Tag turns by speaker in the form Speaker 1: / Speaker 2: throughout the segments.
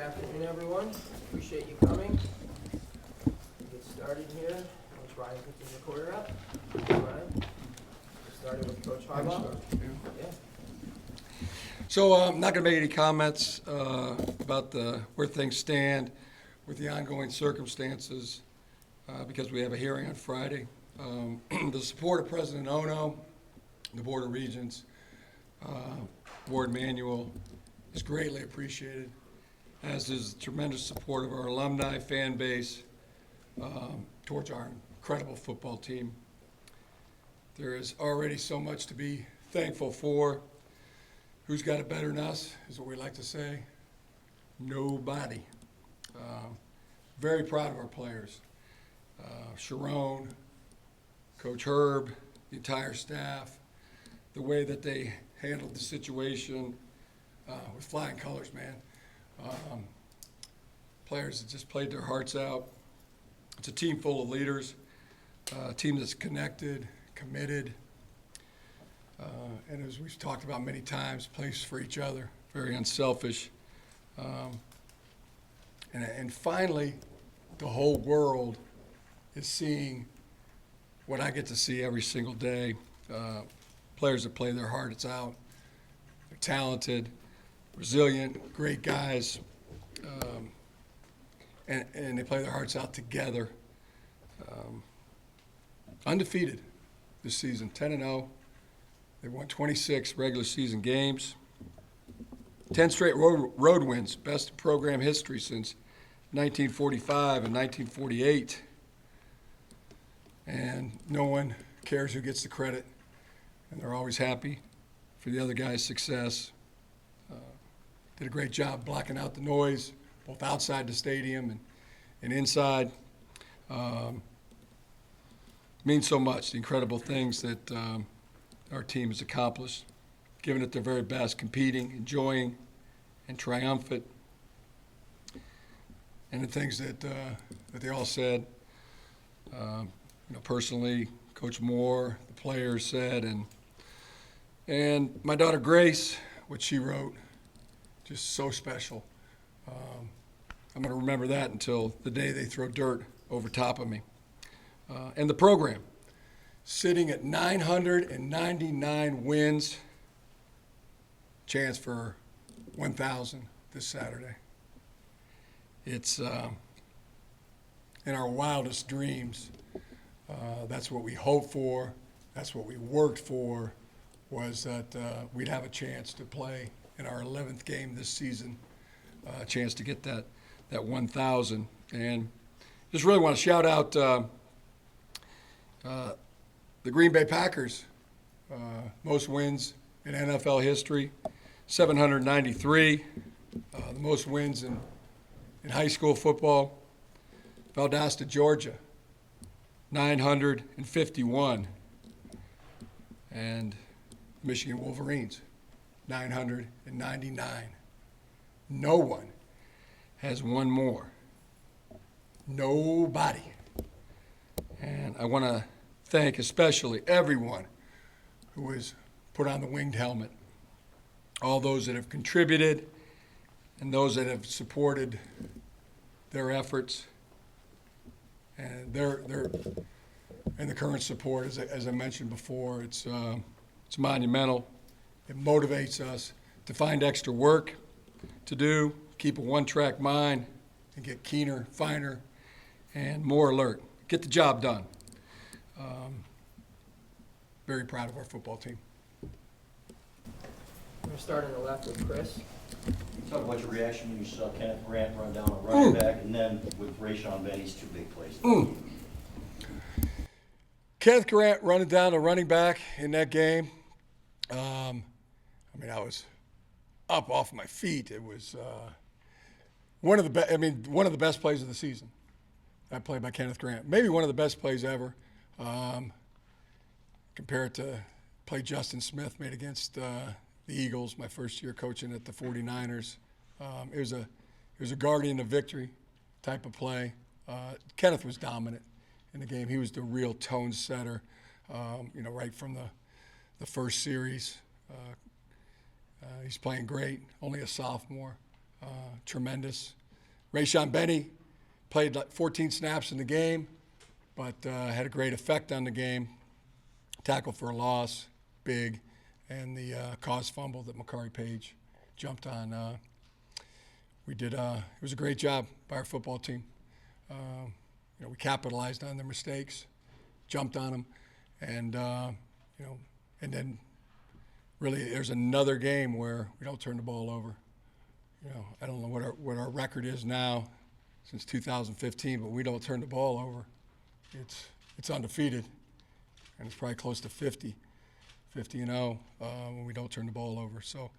Speaker 1: afternoon, everyone. Appreciate you coming. Get started here. Once Ryan puts his recorder up. Ryan, started with Coach Harbaugh. Yeah.
Speaker 2: So I'm not going to make any comments about where things stand with the ongoing circumstances because we have a hearing on Friday. The support of President Ono, the Board of Regents, Board Manual is greatly appreciated, as is the tremendous support of our alumni fan base towards our incredible football team. There is already so much to be thankful for. Who's got it better than us, is what we like to say. Nobody. Very proud of our players. Sharon, Coach Herb, the entire staff, the way that they handled the situation with flying colors, man. Players that just played their hearts out. It's a team full of leaders, a team that's connected, committed, and as we've talked about many times, plays for each other, very unselfish. And finally, the whole world is seeing what I get to see every single day. Players that play their hearts out. They're talented, resilient, great guys, and they play their hearts out together. Undefeated this season, 10-0. They won 26 regular season games. 10 straight road wins, best in program history since 1945 and 1948. And no one cares who gets the credit, and they're always happy for the other guy's success. Did a great job blocking out the noise, both outside the stadium and inside. Means so much, the incredible things that our team has accomplished, giving it their very best, competing, enjoying, and triumphant. And the things that they all said, personally, Coach Moore, the players said, and my daughter Grace, what she wrote, just so special. I'm going to remember that until the day they throw dirt over top of me. And the program, sitting at 999 wins, chance for 1,000 this Saturday. It's in our wildest dreams. That's what we hoped for. That's what we worked for, was that we'd have a chance to play in our 11th game this season, a chance to get that 1,000. And just really want to shout out the Green Bay Packers, most wins in NFL history, 793, the most wins in high school football. Valdosta, Georgia, 951. And Michigan Wolverines, 999. No one has won more. Nobody. And I want to thank especially everyone who has put on the winged helmet, all those that have contributed and those that have supported their efforts, and the current support, as I mentioned before, it's monumental. It motivates us to find extra work to do, keep a one-track mind, and get keener, finer, and more alert. Get the job done. Very proud of our football team.
Speaker 1: I'm going to start on the left with Chris.
Speaker 3: Talk about your reaction when you saw Kenneth Grant run down a running back, and then with Rayshon Benny's two big plays.
Speaker 2: Kenneth Grant running down a running back in that game. I was up off my feet. It was one of the best plays of the season. That play by Kenneth Grant. Maybe one of the best plays ever. Compared to play Justin Smith made against the Eagles, my first year coaching at the 49ers. It was a guardian of victory type of play. Kenneth was dominant in the game. He was the real tone setter, right from the first series. He's playing great, only a sophomore. tremendous. Rayshon Benny played like 14 snaps in the game, but had a great effect on the game. Tackle for a loss, big, and the caused fumble that Makari Page jumped on. It was a great job by our football team. We capitalized on their mistakes, jumped on them, and and then really there's another game where we don't turn the ball over. I don't know what our record is now since 2015, but we don't turn the ball over. It's undefeated, and it's probably close to 50-0 when we don't turn the ball over. So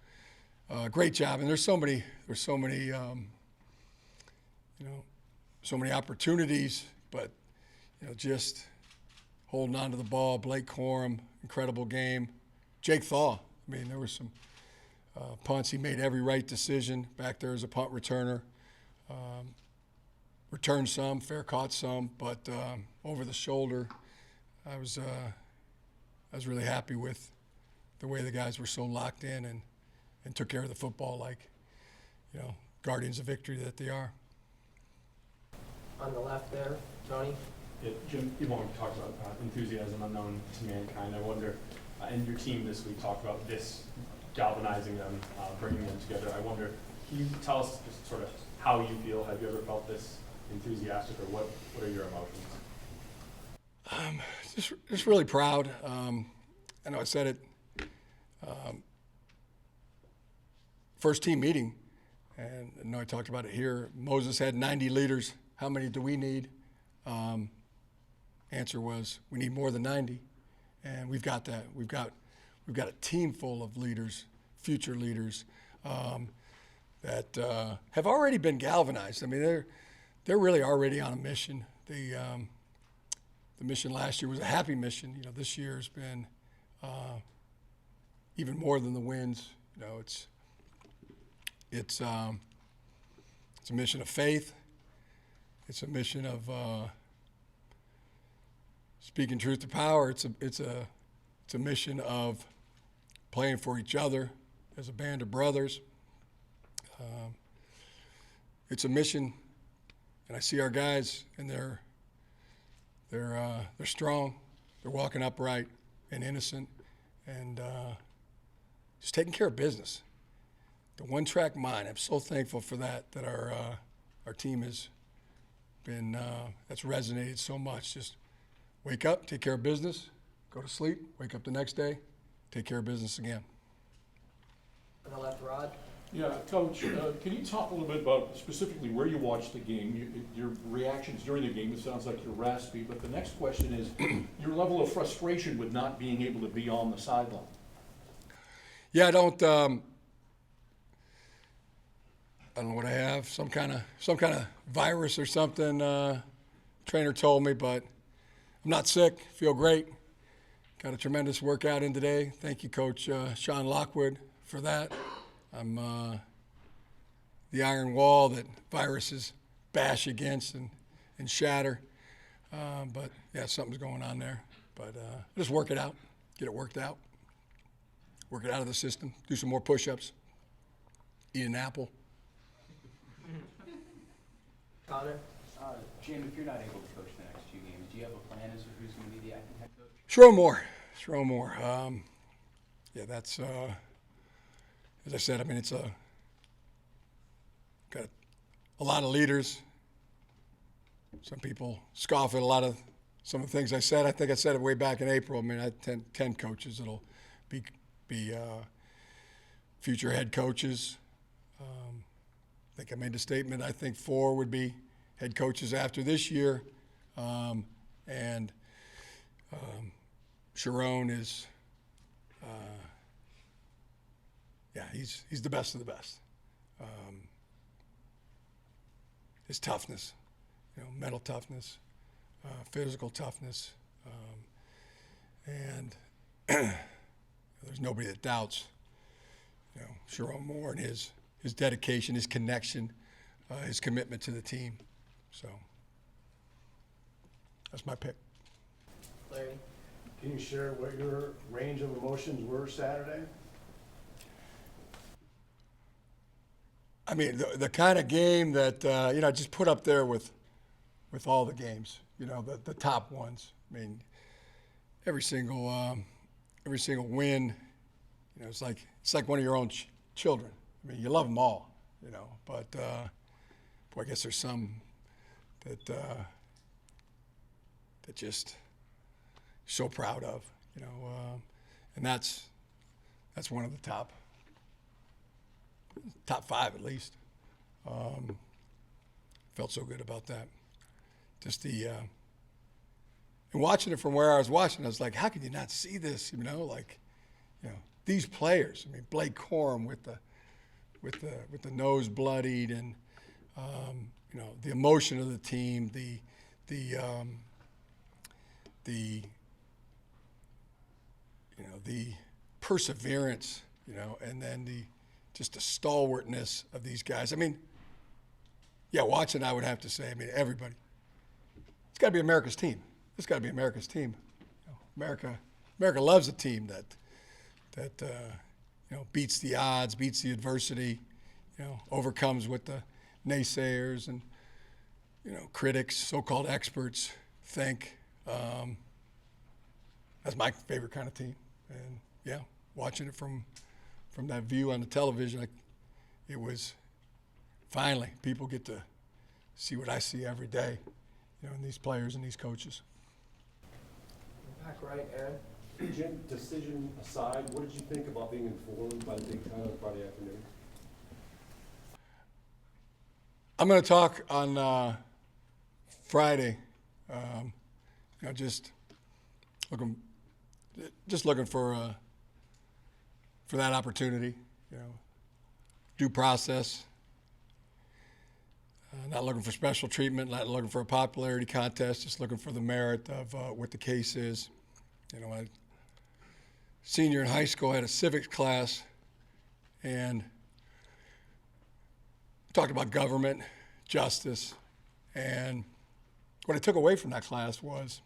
Speaker 2: great job, and there's so many opportunities, but just holding on to the ball. Blake Corum, incredible game. Jake Thaw, there were some punts. He made every right decision back there as a punt returner. Returned some, fair caught some, but over the shoulder, I was really happy with the way the guys were so locked in and took care of the football like, guardians of victory that they are.
Speaker 1: On the left there, Tony.
Speaker 4: Yeah, Jim, you've already talked about enthusiasm unknown to mankind. I wonder, and your team this week talked about this galvanizing them, bringing them together. I wonder, can you tell us just sort of how you feel? Have you ever felt this enthusiastic, or what are your emotions?
Speaker 2: Just really proud. I know I said it first team meeting, and I know I talked about it here. Moses had 90 leaders. How many do we need? Answer was we need more than 90, and we've got that. We've got a team full of leaders, future leaders, that have already been galvanized. They're really already on a mission. The mission last year was a happy mission. This year has been even more than the wins. It's a mission of faith. It's a mission of speaking truth to power. It's a mission of playing for each other as a band of brothers. It's a mission, and I see our guys, and they're strong. They're walking upright and innocent, and just taking care of business. The one-track mind. I'm so thankful for that our team has been. That's resonated so much. Just wake up, take care of business, go to sleep, wake up the next day, take care of business again.
Speaker 1: On the left, Rod.
Speaker 5: Yeah, Coach, can you talk a little bit about specifically where you watched the game, your reactions during the game? It sounds like you're raspy, but the next question is your level of frustration with not being able to be on the sideline.
Speaker 2: Yeah, I don't know what I have, some kind of virus or something. Trainer told me, but I'm not sick, feel great. Got a tremendous workout in today. Thank you, Coach Sean Lockwood, for that. I'm the iron wall that viruses bash against and shatter. But yeah, something's going on there. But just work it out, get it worked out, work it out of the system, do some more push-ups, eat an apple.
Speaker 1: Connor.
Speaker 6: Jim, if you're not able to coach the next 2 games, do you have a plan as to who's going to be the acting head coach?
Speaker 2: Sharon Moore. Yeah, that's, as I said, it's got a lot of leaders. Some people scoff at some of the things I said. I think I said it way back in April. I had 10 coaches that'll be future head coaches. I think I made the statement. I think 4 would be head coaches after this year, and Sharon is, he's the best of the best. His toughness, mental toughness, physical toughness, and there's nobody that doubts, Sharon Moore and his dedication, his connection, his commitment to the team. So that's my pick.
Speaker 1: Larry.
Speaker 7: Can you share what your range of emotions were Saturday?
Speaker 2: mean, the kind of game that, just put up there with all the games, the top ones. I mean, every single win, it's like one of your own children. I mean, you love them all, but boy, I guess there's some that just so proud of, and that's one of the top five at least. Felt so good about that. Just and watching it from where I was watching, I was like, how could you not see this? These players. I mean, Blake Corum with the nose bloodied, and the emotion of the team, the perseverance, and then just the stalwartness of these guys. I mean, yeah, watching, I would have to say, everybody. It's got to be America's team. It's got to be America's team. America loves a team that beats the odds, beats the adversity, overcomes what the naysayers and critics, so-called experts think. That's my favorite kind of team. And yeah, watching it from that view on the television, it was finally people get to see what I see every day, in these players and these coaches.
Speaker 1: Back right, Aaron.
Speaker 7: Jim, decision aside, what did you think about being informed by the Big Ten on Friday afternoon?
Speaker 2: I'm going to talk on Friday. Just looking for that opportunity. Due process. Not looking for special treatment. Not looking for a popularity contest. Just looking for the merit of what the case is. I senior in high school, I had a civics class, and talked about government, justice, and what I took away from that class was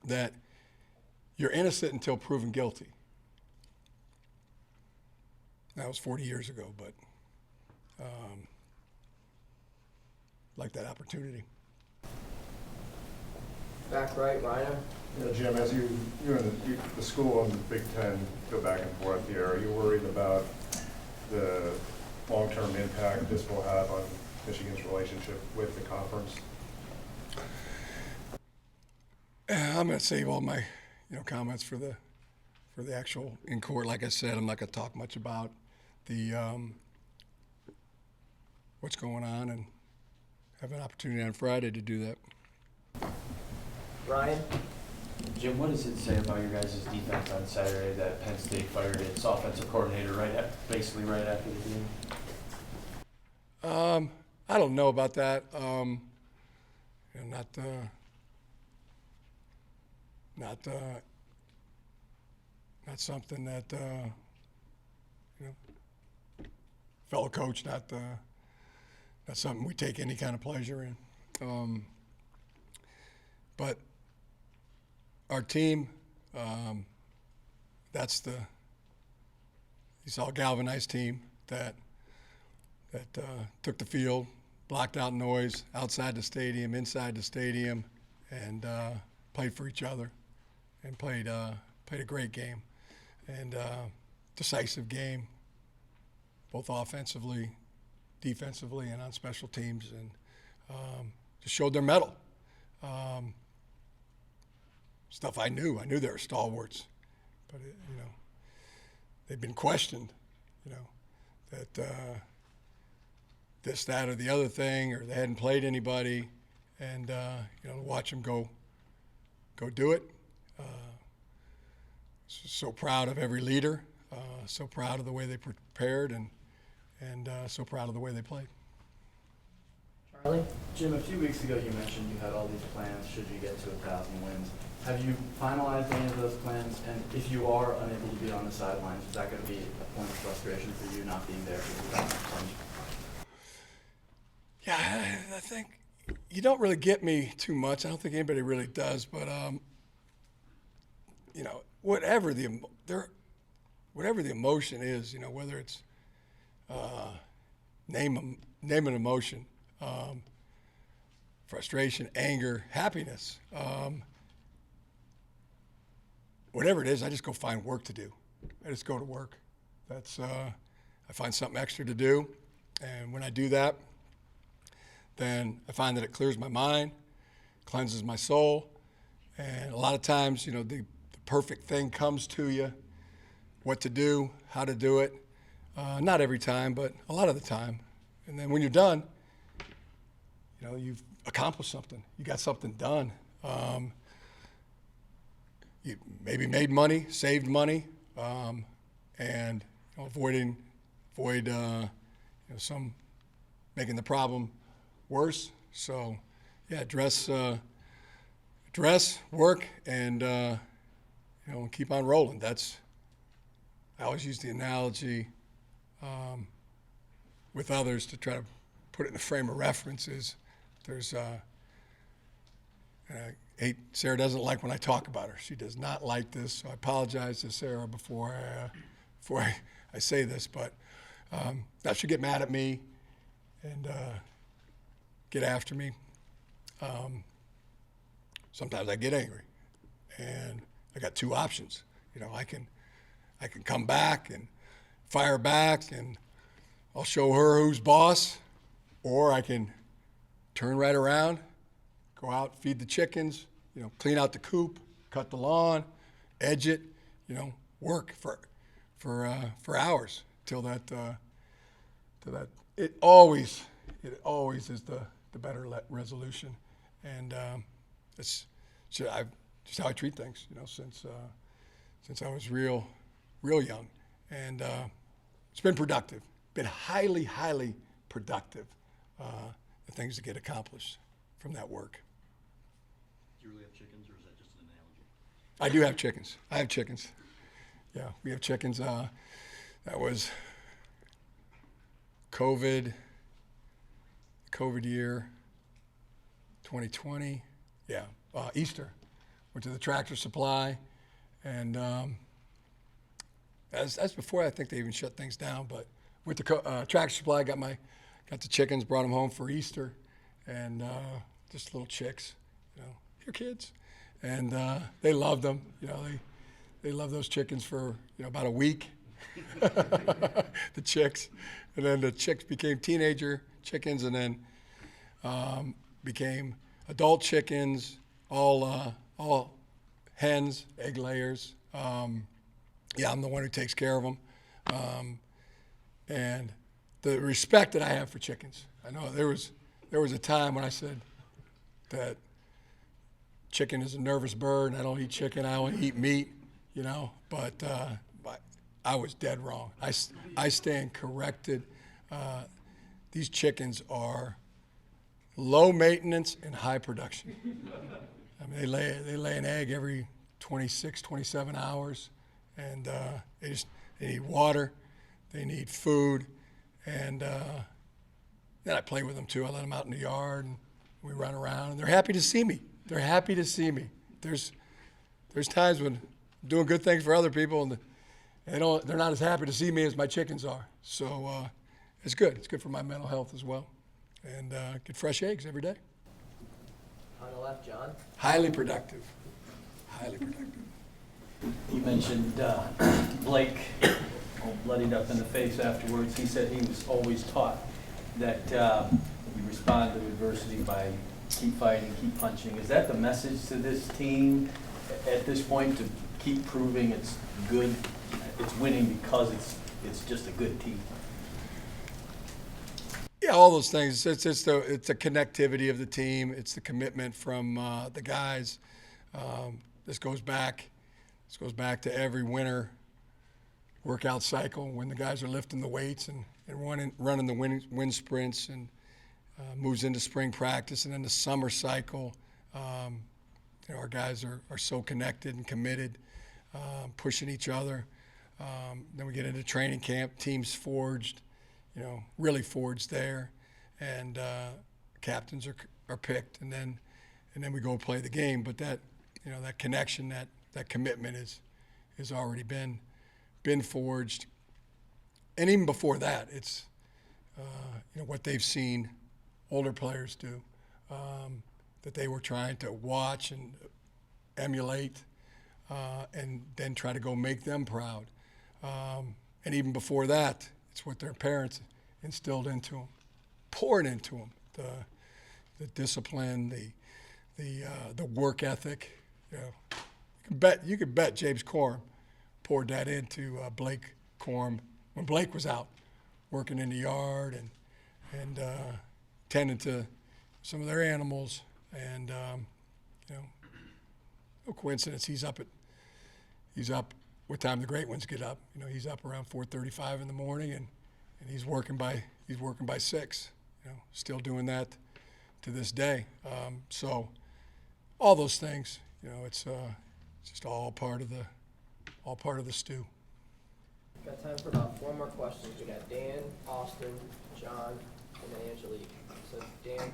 Speaker 2: that you're innocent until proven guilty. That was 40 years ago, but like that opportunity.
Speaker 1: Back right, Ryan.
Speaker 8: Jim, as you and the school and the Big Ten go back and forth here, are you worried about the long-term impact this will have on Michigan's relationship with the conference?
Speaker 2: I'm going to save all my comments for the actual in court. Like I said, I'm not going to talk much about the what's going on, and have an opportunity on Friday to do that.
Speaker 1: Ryan.
Speaker 3: Jim, what does it say about your guys' defense on Saturday that Penn State fired its offensive coordinator basically right after the game?
Speaker 2: I don't know about that. Not something that fellow coach. Not something we take any kind of pleasure in. But our team, that's you saw a galvanized team that took the field, blocked out noise outside the stadium, inside the stadium, and played for each other, and played a great game, and decisive game, both offensively, defensively, and on special teams, and just showed their mettle. Stuff I knew they were stalwarts, but they've been questioned, that this, that, or the other thing, or they hadn't played anybody, and watch them go do it. So proud of every leader, so proud of the way they prepared, and so proud of the way they played.
Speaker 1: Charlie.
Speaker 6: Jim, a few weeks ago you mentioned you had all these plans should you get to 1,000 wins. Have you finalized any of those plans? And if you are unable to be on the sidelines, is that going to be a point of frustration for you not being there for the 1,000 wins?
Speaker 2: Yeah, I think you don't really get me too much. I don't think anybody really does, but whatever the emotion is, whether it's name an emotion, frustration, anger, happiness. Whatever it is, I just go find work to do. I just go to work. That's I find something extra to do, and when I do that, then I find that it clears my mind, cleanses my soul, and a lot of times, the perfect thing comes to you, what to do, how to do it. Not every time, but a lot of the time. And then when you're done, you've accomplished something. You got something done. You maybe made money, saved money, and avoid some making the problem worse. So, yeah, dress, work, and keep on rolling. I always use the analogy with others to try to put it in a frame of references. There's Sarah doesn't like when I talk about her. She does not like this, so I apologize to Sarah before I say this, but that should get mad at me and get after me. Sometimes I get angry, and I got two options. I can come back and fire back, and I'll show her who's boss, or I can turn right around, go out, feed the chickens, clean out the coop, cut the lawn, edge it, work for hours till that it always is the better resolution, and it's just how I treat things, since I was real young, and it's been productive, been highly productive, the things that get accomplished from that work.
Speaker 5: Do you really have chickens, or is that just an analogy?
Speaker 2: I do have chickens. I have chickens. Yeah, we have chickens. That was COVID year, 2020. Yeah, Easter. Went to the Tractor Supply, and that's before I think they even shut things down. But with the Tractor Supply, got the chickens, brought them home for Easter, and just little chicks, here kids, and they loved them. They loved those chickens for about a week. The chicks, and then the chicks became teenager chickens, and then became adult chickens, all hens, egg layers. Yeah, I'm the one who takes care of them, and the respect that I have for chickens. I know there was a time when I said that chicken is a nervous bird, and I don't eat chicken, I only eat meat, but I was dead wrong. I stand corrected. These chickens are low maintenance and high production. I mean, they lay an egg every 26, 27 hours, and they need water, they need food, and then I play with them too. I let them out in the yard, and we run around, and they're happy to see me. They're happy to see me. There's times when I'm doing good things for other people, and they're not as happy to see me as my chickens are. So it's good. It's good for my mental health as well, and get fresh eggs every day.
Speaker 1: On the left, John.
Speaker 2: Highly productive. Highly productive.
Speaker 3: You mentioned Blake all bloodied up in the face afterwards. He said he was always taught that you respond to adversity by keep fighting, keep punching. Is that the message to this team at this point, to keep proving it's good, it's winning because it's just a good team?
Speaker 2: Yeah, all those things. It's the connectivity of the team. It's the commitment from the guys. This goes back to every winter workout cycle when the guys are lifting the weights and running the wind sprints, and moves into spring practice and then the summer cycle. Our guys are so connected and committed, pushing each other. Then we get into training camp, teams forged, really forged there, and captains are picked, and then we go play the game. But that connection, that commitment has already been forged, and even before that, it's what they've seen older players do, that they were trying to watch and emulate, and then try to go make them proud. And even before that, it's what their parents instilled into them, poured into them, the discipline, the work ethic. You could bet James Corum poured that into Blake Corum when Blake was out working in the yard and tending to some of their animals. And no coincidence, he's up what time the great ones get up. He's up around 4:35 in the morning, and he's working by 6. Still doing that to this day. So all those things, it's just all part of the stew.
Speaker 1: Got time for about 4 more questions. We got Dan, Austin, John, and then Angelique. So Dan.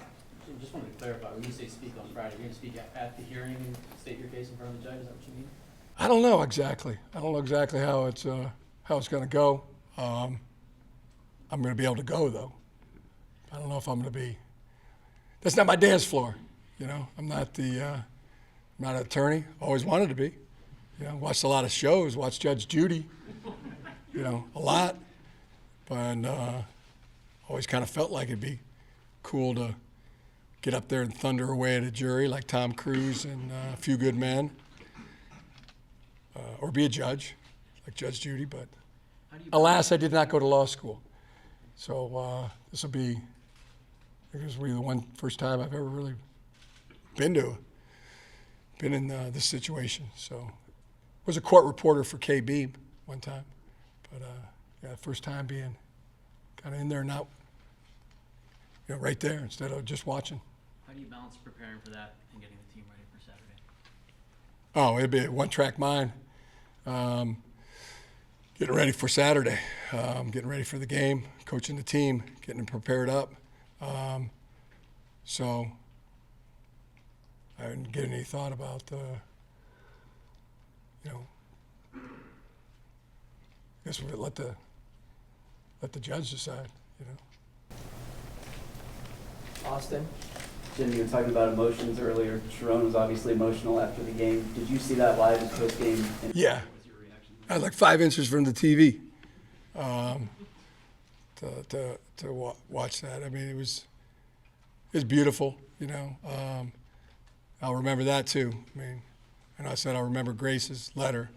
Speaker 9: Just wanted to clarify, when you say speak on Friday, you're going to speak at the hearing and state your case in front of the judge, is that what you mean?
Speaker 2: I don't know exactly. How it's going to go. I'm going to be able to go, though. I don't know if I'm going to be. That's not my dance floor. I'm not I'm not an attorney. Always wanted to be. Watched a lot of shows. Watched Judge Judy. A lot. But always kind of felt like it'd be cool to get up there and thunder away at a jury like Tom Cruise and A Few Good Men. Or be a judge, like Judge Judy, but alas, I did not go to law school. So this will be the first time I've ever really been in this situation. So was a court reporter for KB one time, but first time being kind of in there, not right there instead of just watching.
Speaker 9: How do you balance preparing for that and getting the team ready for Saturday?
Speaker 2: Oh, it'd be a one-track mind. Getting ready for Saturday, getting ready for the game, coaching the team, getting them prepared up. So I didn't get any thought about, I guess we'll let the judge decide,
Speaker 1: Austin.
Speaker 6: Jim, you were talking about emotions earlier. Sharon was obviously emotional after the game. Did you see that live as post-game?
Speaker 2: Yeah.
Speaker 6: What was your reaction?
Speaker 2: I was like 5 inches from the TV to watch that. I mean, it was beautiful, I'll remember that too. I mean, and I said I'll remember Grace's letter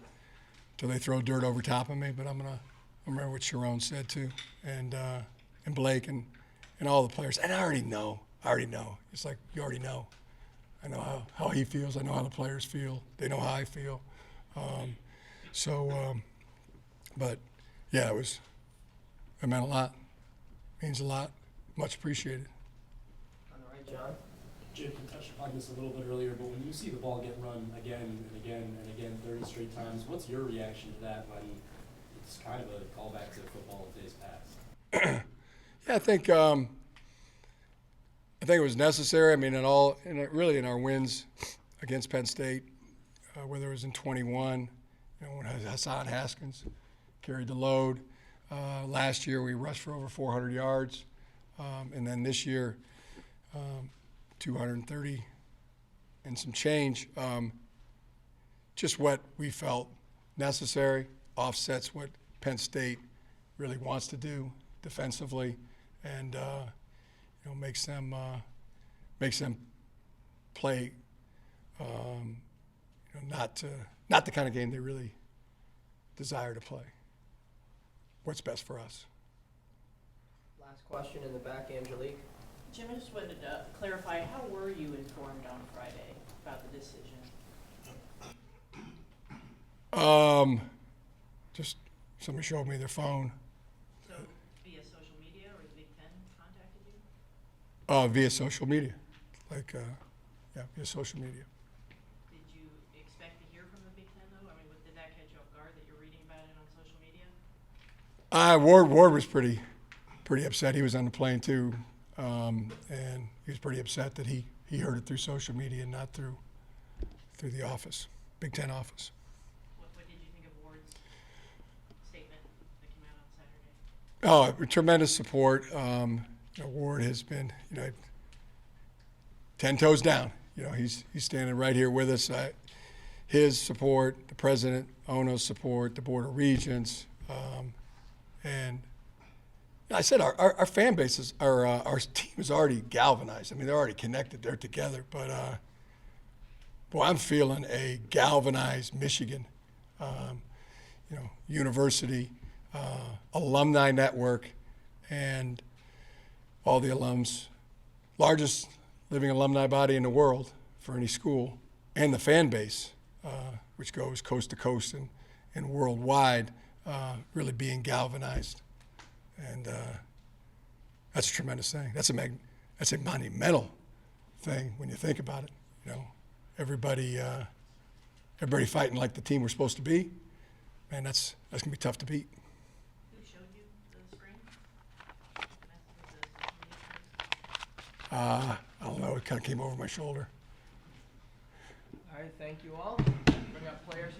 Speaker 2: till they throw dirt over top of me, but I'm gonna remember what Sharon said too, and Blake and all the players. And I already know. It's like you already know. I know how he feels. I know how the players feel. They know how I feel. But yeah, it meant a lot. Means a lot. Much appreciated.
Speaker 1: On the right, John.
Speaker 10: Jim, you touched upon this a little bit earlier, but when you see the ball get run again and again and again 30 straight times, what's your reaction to that when it's kind of a callback to football of days past?
Speaker 2: Yeah, I think it was necessary. I mean, really in our wins against Penn State, whether it was in 21, when Hassan Haskins carried the load. Last year we rushed for over 400 yards, and then this year 230 and some change. Just what we felt necessary, offsets what Penn State really wants to do defensively, and makes them play not the kind of game they really desire to play. What's best for us.
Speaker 1: Last question in the back, Angelique.
Speaker 11: Jim, I just wanted to clarify, how were you informed on Friday about the decision?
Speaker 2: Just somebody showed me their phone.
Speaker 11: So via social media, or the Big Ten contacted you?
Speaker 2: Via social media, via social media.
Speaker 11: Did you expect to hear from the Big Ten, though? I mean, did that catch you off guard that you're reading about it on social media?
Speaker 2: Ward was pretty upset. He was on the plane too, and he was pretty upset that he heard it through social media and not through the office, Big Ten office.
Speaker 11: What did you think of Ward's statement that came out on Saturday?
Speaker 2: Oh, tremendous support. Ward has been, 10 toes down. He's standing right here with us. His support, the president, Ono's support, the Board of Regents, and I said our fan base our team is already galvanized. I mean, they're already connected. They're together. But, boy, I'm feeling a galvanized Michigan, university, alumni network, and all the alums. Largest living alumni body in the world for any school, and the fan base, which goes coast to coast and worldwide, really being galvanized. And that's a tremendous thing. That's a monumental thing when you think about it. Everybody fighting like the team we're supposed to be. Man, that's gonna be tough to beat.
Speaker 11: Who showed you the screen?
Speaker 2: I don't know. It kind of came over my shoulder.
Speaker 1: All right, thank you all. Bring up players here.